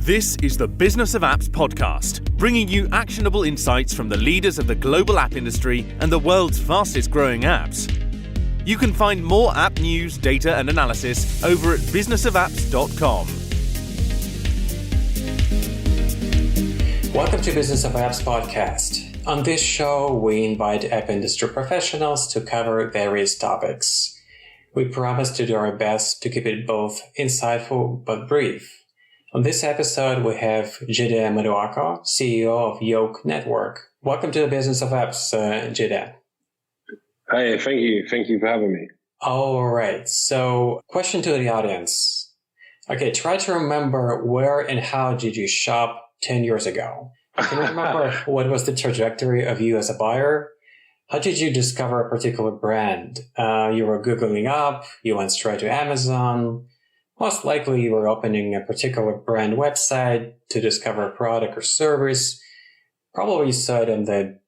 This is the Business of Apps podcast, bringing you actionable insights from the leaders of the global app industry and the world's fastest growing apps. You can find more app news, data and analysis over at businessofapps.com. Welcome to Business of Apps podcast. On this show, we invite app industry professionals to cover various topics. We promise to do our best to keep it both insightful but brief. On this episode, we have Jidé Maduako, CEO of Yoke Network. Welcome to the Business of Apps, Jidé. Hi, thank you. Thank you for having me. All right. So, question to the audience. Okay, try to remember where and how did you shop 10 years ago? Can you remember what was the trajectory of you as a buyer? How did you discover a particular brand? You were Googling up, you went straight to Amazon. Most likely you were opening a particular brand website to discover a product or service. Probably you saw it on the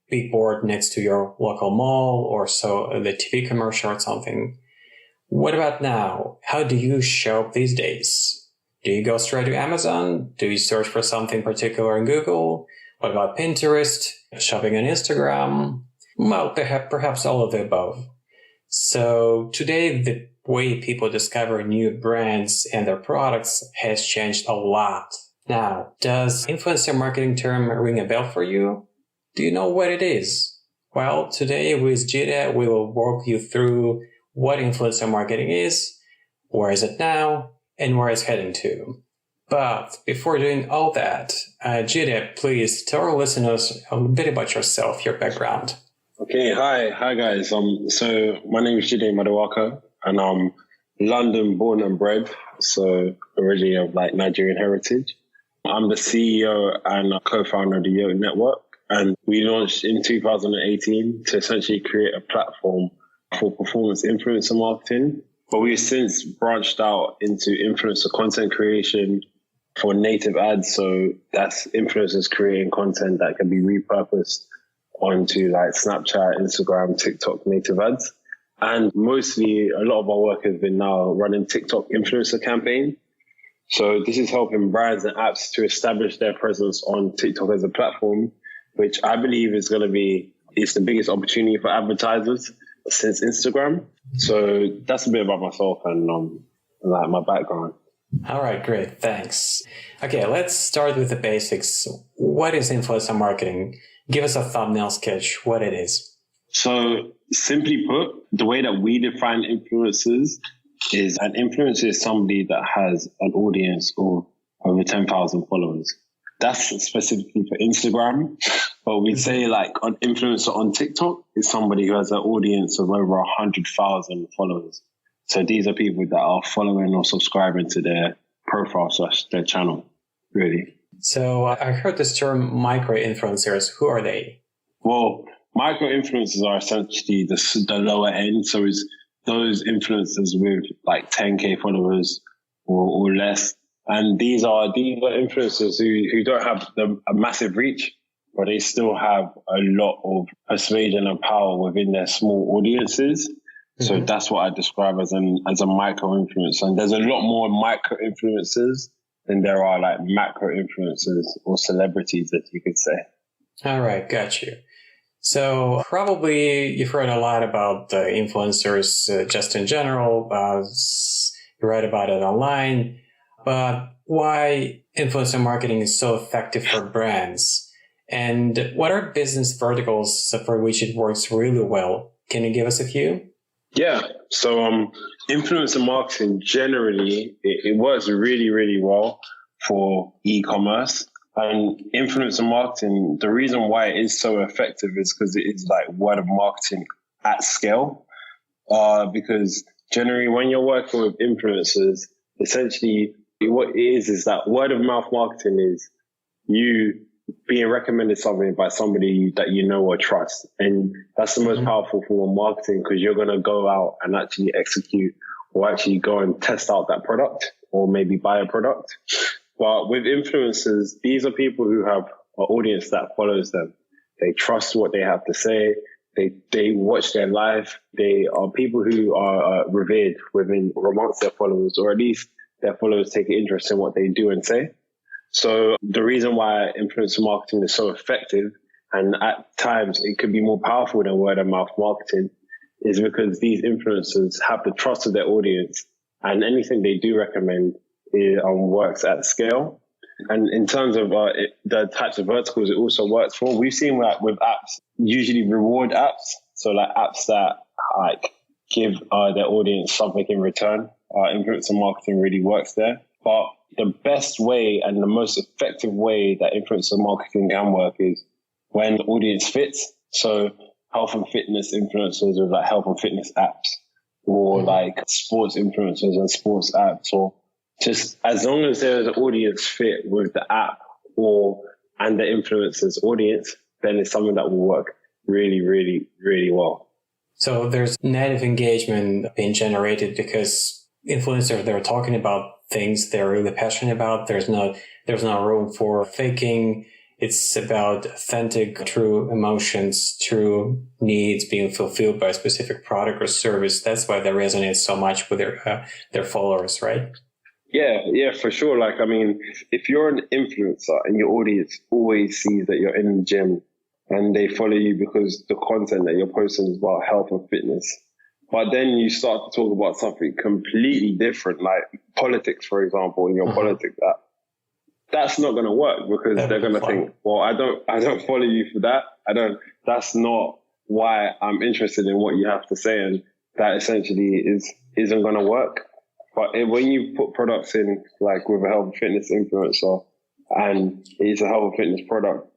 big board next to your local mall or so the TV commercial or something. What about now? How do you shop these days? Do you go straight to Amazon? Do you search for something particular in Google? What about Pinterest? Shopping on Instagram? Well, perhaps all of the above. So today, the way people discover new brands and their products has changed a lot. Now, does influencer marketing term ring a bell for you? Do you know what it is? Well, today with Jidé, we will walk you through what influencer marketing is, where is it now, and where it's heading to. But before doing all that, Jidé, please tell our listeners a bit about yourself, your background. Okay, hi guys. So my name is Jidé Maduako, and I'm London born and bred, so originally of Nigerian heritage. I'm the CEO and co-founder of the Yoke Network, and we launched in 2018 to essentially create a platform for performance influencer marketing. But we've since branched out into influencer content creation for native ads. So that's influencers creating content that can be repurposed onto Snapchat, Instagram, TikTok native ads. And mostly a lot of our work has been now running TikTok influencer campaign. So this is helping brands and apps to establish their presence on TikTok as a platform, which I believe is going to be the biggest opportunity for advertisers since Instagram. So that's a bit about myself and my background. All right, great. Thanks. Okay, let's start with the basics. What is influencer marketing? Give us a thumbnail sketch what it is. So simply put, the way that we define influencers is an influencer is somebody that has an audience of over 10,000 followers. That's specifically for Instagram. But we'd say an influencer on TikTok is somebody who has an audience of over 100,000 followers. So these are people that are following or subscribing to their profile / their channel, really. So I heard this term micro-influencers. Who are they? Well, micro-influencers are essentially the lower end. So it's those influencers with 10K followers or less. And these are influencers who don't have a massive reach, but they still have a lot of persuasion and power within their small audiences. Mm-hmm. So that's what I describe as a micro-influencer. And there's a lot more micro-influencers than there are macro-influencers or celebrities, as you could say. All right, got you. So probably you've heard a lot about influencers just in general. You read about it online. But why influencer marketing is so effective for brands? And what are business verticals for which it works really well? Can you give us a few? Yeah. So influencer marketing generally, it works really, really well for e-commerce. And influencer marketing, the reason why it is so effective is because it is word of marketing at scale. Because generally when you're working with influencers, essentially what it is that word of mouth marketing is you being recommended something by somebody that you know or trust. And that's the most powerful form of marketing because you're going to go out and actually execute or actually go and test out that product or maybe buy a product. But with influencers, these are people who have an audience that follows them. They trust what they have to say. They watch their life. They are people who are revered amongst their followers, or at least their followers take an interest in what they do and say. So the reason why influencer marketing is so effective, and at times it could be more powerful than word of mouth marketing, is because these influencers have the trust of their audience, and anything they do recommend works at scale. And in terms of the types of verticals it also works for, we've seen that with apps, usually reward apps. So like apps that like give their audience something in return. Influencer marketing really works there. But the best way and the most effective way that influencer marketing can work is when the audience fits. So health and fitness influencers with like health and fitness apps, or like sports influencers and sports apps, or just as long as there's an audience fit with the app and the influencer's audience, then it's something that will work really, really, really well. So there's native engagement being generated because influencers, they're talking about things they're really passionate about. There's no room for faking. It's about authentic, true emotions, true needs being fulfilled by a specific product or service. That's why they resonate so much with their followers, right? Yeah, for sure. Like, I mean, if you're an influencer and your audience always sees that you're in the gym and they follow you because the content that you're posting is about health and fitness, but then you start to talk about something completely different, like politics, for example, in your politics app, that's not going to work because they're going to think, well, I don't follow you for that. That's not why I'm interested in what you have to say. And that essentially isn't going to work. But when you put products in, like with a health and fitness influencer, and it's a health and fitness product,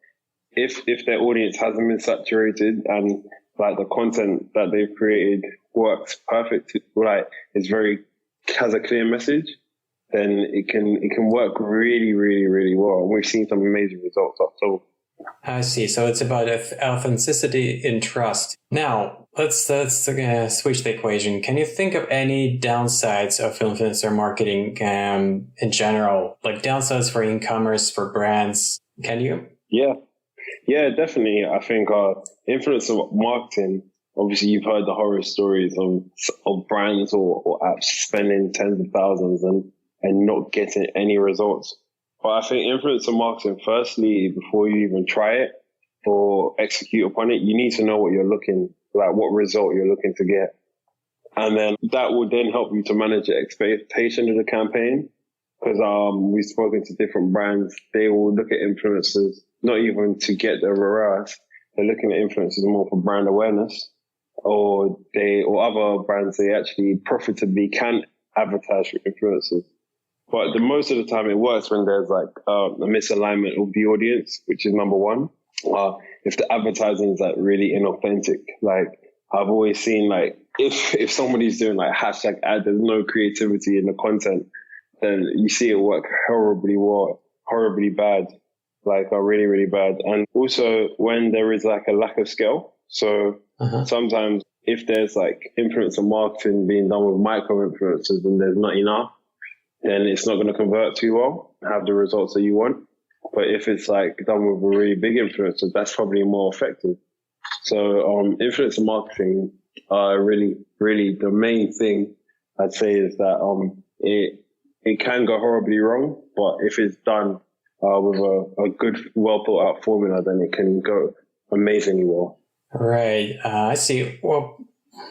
if their audience hasn't been saturated and like the content that they've created works perfect, like has a clear message, then it can work really, really, really well. And we've seen some amazing results up till. I see. So it's about authenticity and trust. Now, let's switch the equation. Can you think of any downsides of influencer marketing in general, like downsides for e-commerce, for brands? Can you? Yeah, definitely. I think influencer marketing, obviously you've heard the horror stories of brands or apps spending tens of thousands and not getting any results. But I think influencer marketing, firstly, before you even try it or execute upon it, you need to know what result you're looking to get. And then that will then help you to manage the expectation of the campaign. Because we've spoken to different brands, they will look at influencers, not even to get the ROAS, they're looking at influencers more for brand awareness. Or other brands, they actually profitably can advertise with influencers. But the most of the time it works when there's like a misalignment of the audience, which is number one. If the advertising is like really inauthentic, like I've always seen like if somebody's doing like hashtag ad, there's no creativity in the content, then you see it work horribly bad, like really, really bad. And also when there is like a lack of scale. So sometimes if there's like influencer marketing being done with micro influencers and there's not enough, then it's not going to convert too well, have the results that you want. But if it's like done with a really big influencer, that's probably more effective. So influencer marketing, really, really the main thing I'd say is that it can go horribly wrong, but if it's done with a good, well thought out formula, then it can go amazingly well. Right. I see. Well,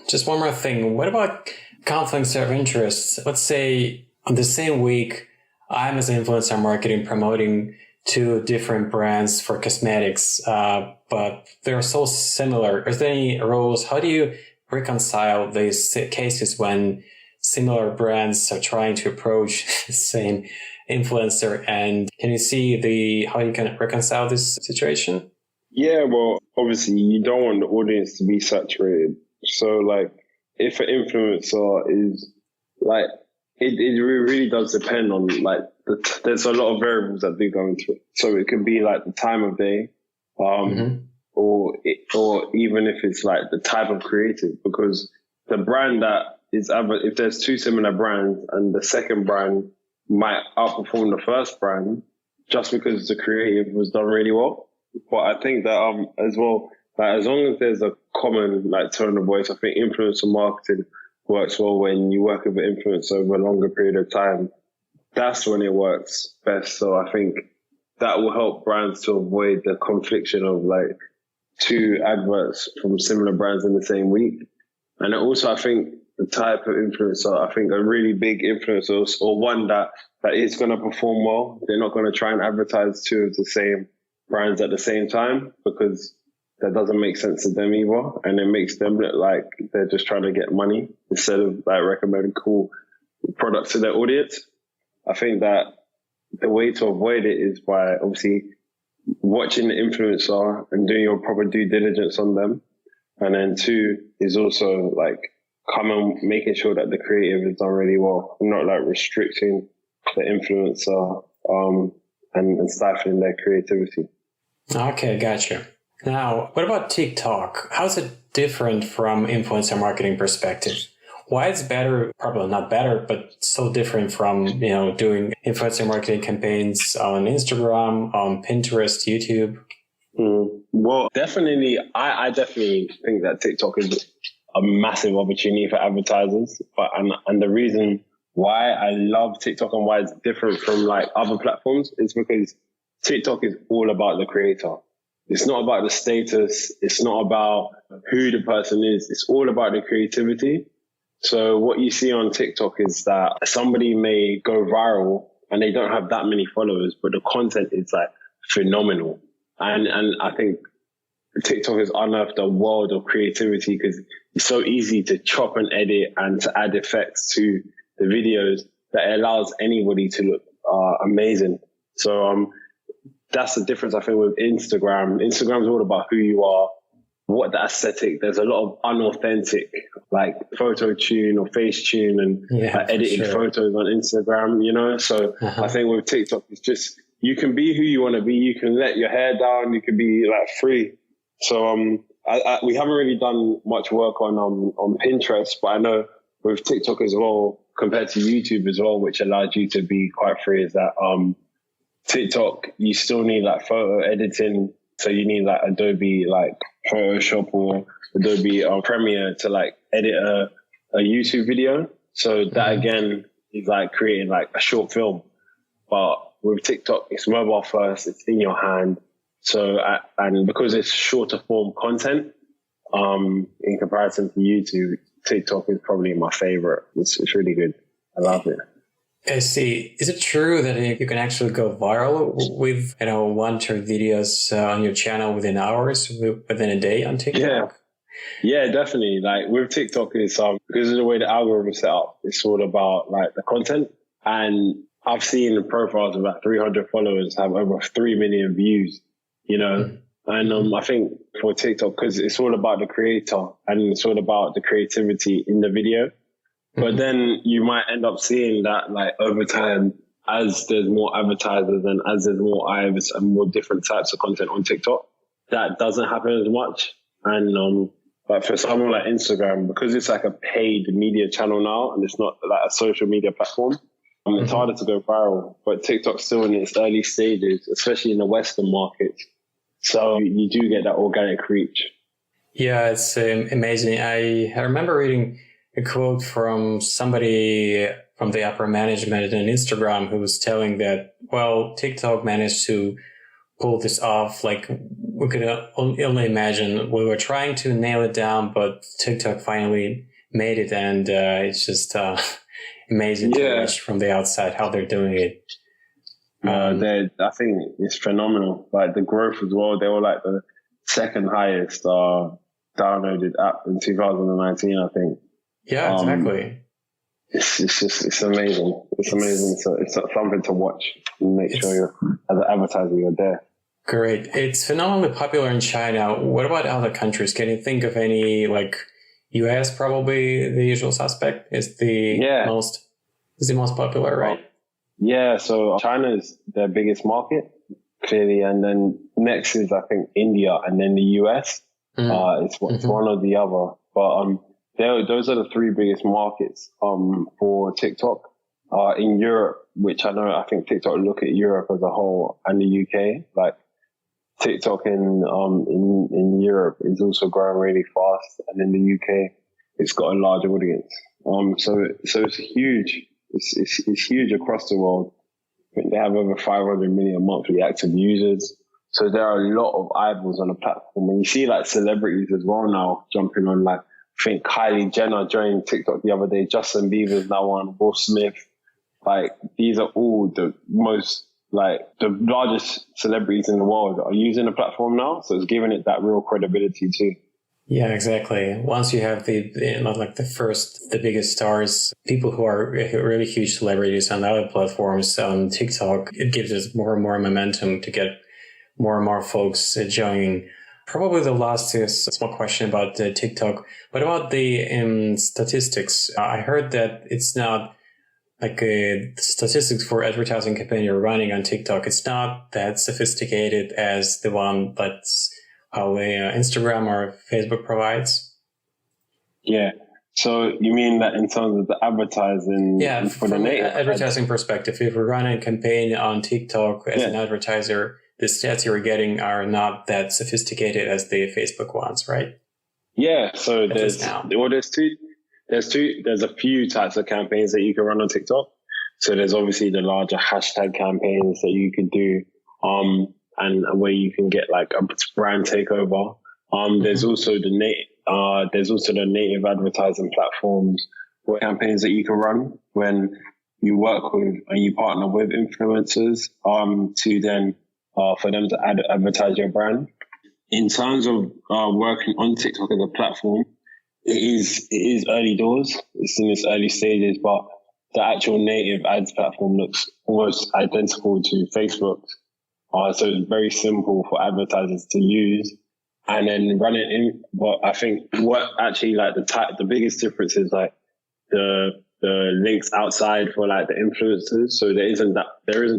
just one more thing. What about conflicts of interest? Let's say on the same week, I'm as an influencer marketing promoting two different brands for cosmetics, but they're so similar. Is there any rules? How do you reconcile these cases when similar brands are trying to approach the same influencer? And can you see how you can reconcile this situation? Yeah, well, obviously you don't want the audience to be saturated. So like if an influencer is like, it really does depend on like there's a lot of variables that do go into it. So it can be like the time of day, or even if it's like the type of creative, because the brand that is if there's two similar brands and the second brand might outperform the first brand just because the creative was done really well. But I think that as well, like as long as there's a common like tone of voice, I think influencer marketing works well when you work with an influencer over a longer period of time. That's when it works best. So I think that will help brands to avoid the confliction of like two adverts from similar brands in the same week. And also, I think the type of influencer, I think a really big influencer or one that is going to perform well, they're not going to try and advertise two of the same brands at the same time, because that doesn't make sense to them either. And it makes them look like they're just trying to get money instead of like recommending cool products to their audience. I think that the way to avoid it is by obviously watching the influencer and doing your proper due diligence on them. And then two is also like making sure that the creative is done really well, not like restricting the influencer and stifling their creativity. Okay, gotcha. Now, what about TikTok? How's it different from influencer marketing perspective? Why it's better, probably not better, but so different from, doing influencer marketing campaigns on Instagram, on Pinterest, YouTube? Well, definitely, I definitely think that TikTok is a massive opportunity for advertisers. And the reason why I love TikTok and why it's different from like other platforms is because TikTok is all about the creator. It's not about the status. It's not about who the person is. It's all about the creativity. So what you see on TikTok is that somebody may go viral and they don't have that many followers, but the content is like phenomenal. And I think TikTok has unearthed a world of creativity because it's so easy to chop and edit and to add effects to the videos that it allows anybody to look amazing. So that's the difference, I think, with Instagram. Instagram is all about who you are, what the aesthetic. There's a lot of unauthentic, like photo tune or face tune and edited photos on Instagram, So I think with TikTok, it's just, you can be who you want to be. You can let your hair down. You can be like free. So we haven't really done much work on Pinterest, but I know with TikTok as well, compared to YouTube as well, which allows you to be quite free, is that TikTok, you still need like photo editing. So you need like Adobe like Photoshop or Adobe Premiere to like edit a YouTube video. So that again is like creating like a short film. But with TikTok, it's mobile first, it's in your hand. So, and because it's shorter form content, in comparison to YouTube, TikTok is probably my favorite. It's really good. I love it. I see. Is it true that you can actually go viral with, 1 or 2 videos on your channel within hours, within a day on TikTok? Yeah, definitely. Like with TikTok, it's because of the way the algorithm is set up, it's all about like the content. And I've seen the profiles of about 300 followers have over 3 million views, And I think for TikTok, because it's all about the creator and it's all about the creativity in the video. But then you might end up seeing that like over time, as there's more advertisers and as there's more eyes and more different types of content on TikTok, that doesn't happen as much. And but for someone like Instagram, because it's like a paid media channel now and it's not like a social media platform, it's harder to go viral. But TikTok's still in its early stages, especially in the Western markets. So you do get that organic reach. Yeah, it's amazing. I remember reading a quote from somebody from the upper management on Instagram who was telling that, well, TikTok managed to pull this off. Like we could only imagine. We were trying to nail it down, but TikTok finally made it. And it's just amazing to watch from the outside how they're doing it. I think it's phenomenal. Like the growth as well. They were like the second highest downloaded app in 2019, I think. Yeah, exactly. It's amazing. It's amazing. It's something to watch and make sure you're, as an advertiser, you're there. Great. It's phenomenally popular in China. What about other countries? Can you think of any, like US, probably the usual suspect is the most popular, right? Yeah. So China is their biggest market, clearly. And then next is, I think, India and then the US. It's one or the other. But, those are the 3 biggest markets for TikTok. In Europe, which I think TikTok look at Europe as a whole and the UK. Like TikTok in Europe is also growing really fast, and in the UK, it's got a large audience. So it's huge. It's huge across the world. I think they have over 500 million monthly active users. So there are a lot of eyeballs on the platform. And you see like celebrities as well now jumping on, like, I think Kylie Jenner joined TikTok the other day. Justin Bieber's now on, Will Smith. Like, these are all the most, like, the largest celebrities in the world are using the platform now. So it's giving it that real credibility too. Yeah, exactly. Once you have not like the biggest stars, people who are really huge celebrities on other platforms, on TikTok, it gives us more and more momentum to get more and more folks joining. Probably the last is a small question about TikTok. What about the statistics? I heard that it's not like statistics for advertising campaign you're running on TikTok. It's not that sophisticated as the one that's how Instagram or Facebook provides. Yeah. So you mean that in terms of the advertising? Yeah, for from the native an advertising perspective, if you're running a campaign on TikTok as an advertiser, the stats you're getting are not that sophisticated as the Facebook ones, right? Yeah. So there's a few types of campaigns that you can run on TikTok. So there's obviously the larger hashtag campaigns that you can do, and where you can get like a brand takeover. There's also the native advertising platforms or campaigns that you can run when you work with and you partner with influencers, to then, for them to advertise your brand. In terms of working on TikTok as a platform, it is early doors. It's in its early stages, but the actual native ads platform looks almost identical to Facebook's. So it's very simple for advertisers to use and then run it in. But I think what actually like the biggest difference is like the links outside for like the influencers. So there isn't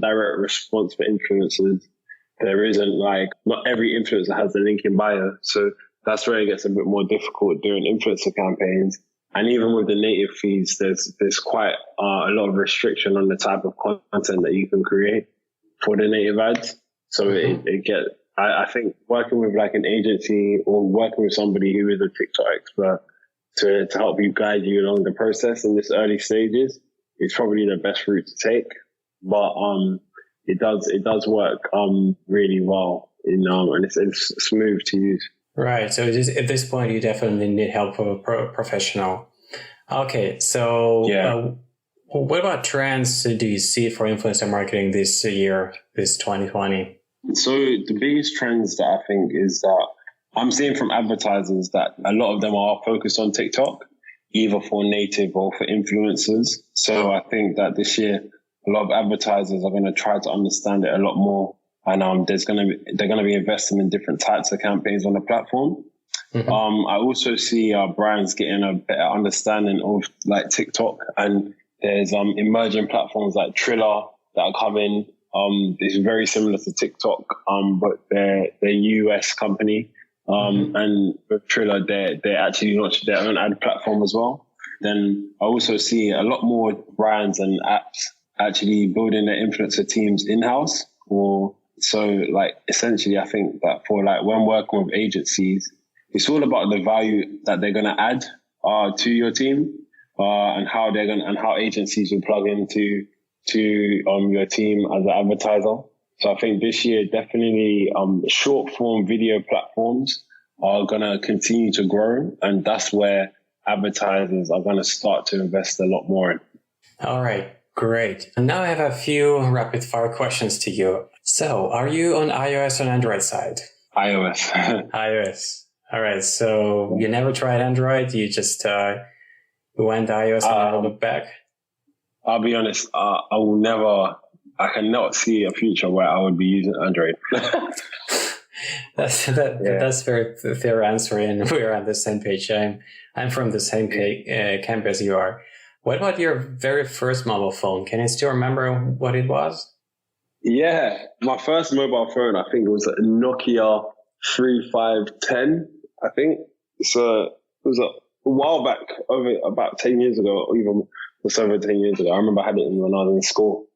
direct response for influencers. There isn't like, not every influencer has the link in bio. So that's where it gets a bit more difficult doing influencer campaigns. And even with the native feeds, there's quite a lot of restriction on the type of content that you can create for the native ads. So I think working with like an agency or working with somebody who is a TikTok expert to help you guide you along the process in this early stages is probably the best route to take. But it does work really well and it's smooth to use. Right. So at this point, you definitely need help of a professional. Okay. So what about trends do you see for influencer marketing this year, this 2020? So the biggest trends that I think is that I'm seeing from advertisers that a lot of them are focused on TikTok, either for native or for influencers. So I think that this year, a lot of advertisers are going to try to understand it a lot more. And they're going to be investing in different types of campaigns on the platform. Mm-hmm. I also see brands getting a better understanding of like TikTok, and there's emerging platforms like Triller that are coming. It's very similar to TikTok, but they're a US company. And with Triller, they actually launched their own ad platform as well. Then I also see a lot more brands and apps actually building their influencer teams in-house. So like essentially I think that for like when working with agencies, it's all about the value that they're going to add to your team, and how agencies will plug into your team as an advertiser. So I think this year definitely short form video platforms are going to continue to grow, and that's where advertisers are going to start to invest a lot more in. All right, great. And now I have a few rapid fire questions to you. So are you on iOS or Android side? iOS. iOS. All right. So you never tried Android. You just went iOS and never looked back. I'll be honest. I cannot see a future where I would be using Android. That's very fair answer, and we're on the same page. I'm from the same camp as you are. What about your very first mobile phone? Can you still remember what it was? Yeah, my first mobile phone, I think it was a Nokia 3510, I think. So it was a while back, over about 10 years ago, or even just over 10 years ago. I remember I had it when I was in school.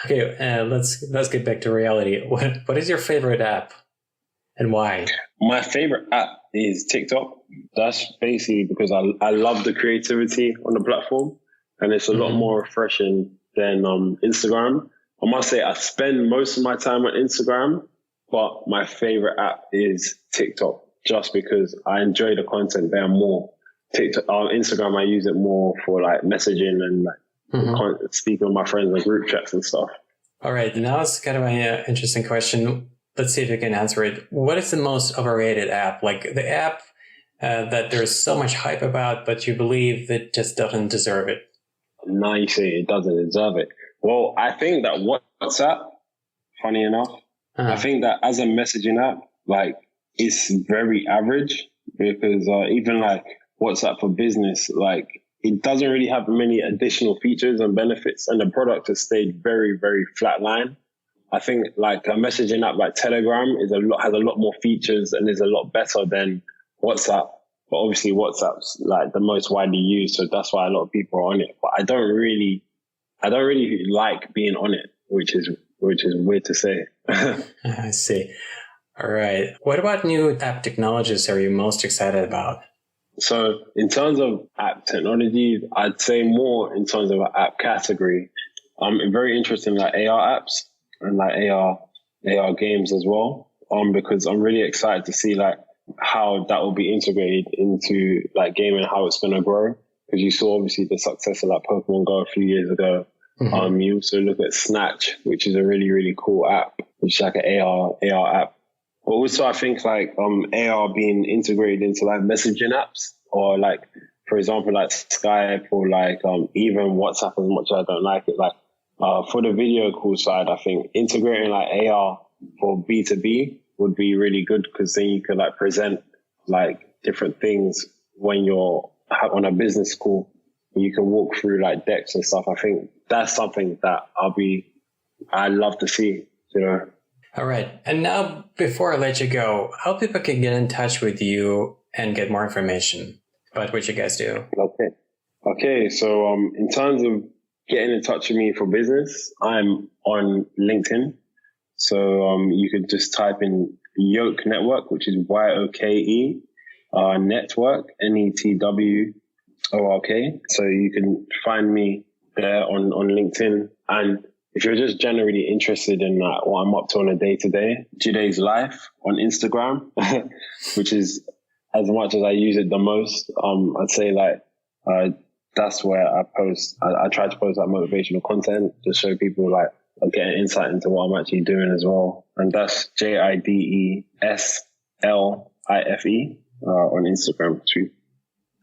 Okay, let's get back to reality. What is your favorite app and why? My favorite app is TikTok. That's basically because I love the creativity on the platform, and it's a lot more refreshing than Instagram. I must say I spend most of my time on Instagram, but my favorite app is TikTok, just because I enjoy the content there more. TikTok, Instagram, I use it more for like messaging and like speaking with my friends in group chats and stuff. All right, now it's kind of an interesting question. Let's see if you can answer it. What is the most overrated app? Like the app that there's so much hype about, but you believe it just doesn't deserve it? No, you say it doesn't deserve it. Well, I think that WhatsApp, funny enough, I think that as a messaging app, like it's very average, because even like WhatsApp for business, like it doesn't really have many additional features and benefits, and the product has stayed very, very flatline. I think like a messaging app like Telegram has a lot more features and is a lot better than WhatsApp. But obviously WhatsApp's like the most widely used, so that's why a lot of people are on it. But I don't really like being on it, which is weird to say. I see. All right. What about new app technologies are you most excited about? So in terms of app technology, I'd say more in terms of an app category. I'm very interested in like AR apps and like AR games as well. Because I'm really excited to see like how that will be integrated into like gaming, how it's going to grow. Because you saw obviously the success of like Pokemon Go a few years ago. You also look at Snatch, which is a really, really cool app, which is like an AR app. But also I think like AR being integrated into like messaging apps, or like, for example, like Skype, or like even WhatsApp, as much as I don't like it. Like for the video call side, I think integrating like AR for B2B would be really good, because then you could like present like different things when you're on a business call. You can walk through like decks and stuff. I think that's something that I'd love to see, you know. All right. And now, before I let you go, how people can get in touch with you and get more information about what you guys do? Okay. So in terms of getting in touch with me for business, I'm on LinkedIn. So you could just type in Yoke Network, which is YOKE, Network, NETWORK. So you can find me there on LinkedIn. And if you're just generally interested in what I'm up to on a day-to-day, Jidé's Life on Instagram, which is as much as I use it the most, I'd say like that's where I post. I try to post like motivational content to show people like get an insight into what I'm actually doing as well. And that's JIDESLIFE on Instagram too.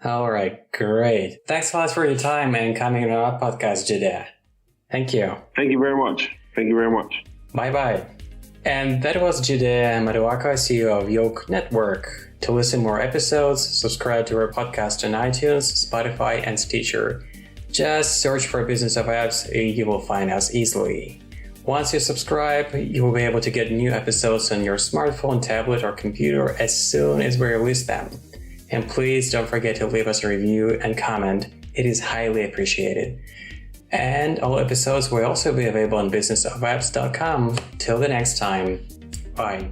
All right, great. Thanks a lot for your time and coming on our podcast, Jidé. Thank you. Thank you very much. Bye-bye. And that was Jidé Maduako, CEO of Yoke Network. To listen more episodes, subscribe to our podcast on iTunes, Spotify, and Stitcher. Just search for Business of Apps, you will find us easily. Once you subscribe, you will be able to get new episodes on your smartphone, tablet, or computer as soon as we release them. And please don't forget to leave us a review and comment. It is highly appreciated. And all episodes will also be available on businessofapps.com. Till the next time, bye.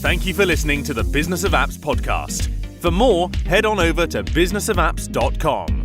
Thank you for listening to the Business of Apps podcast. For more, head on over to businessofapps.com.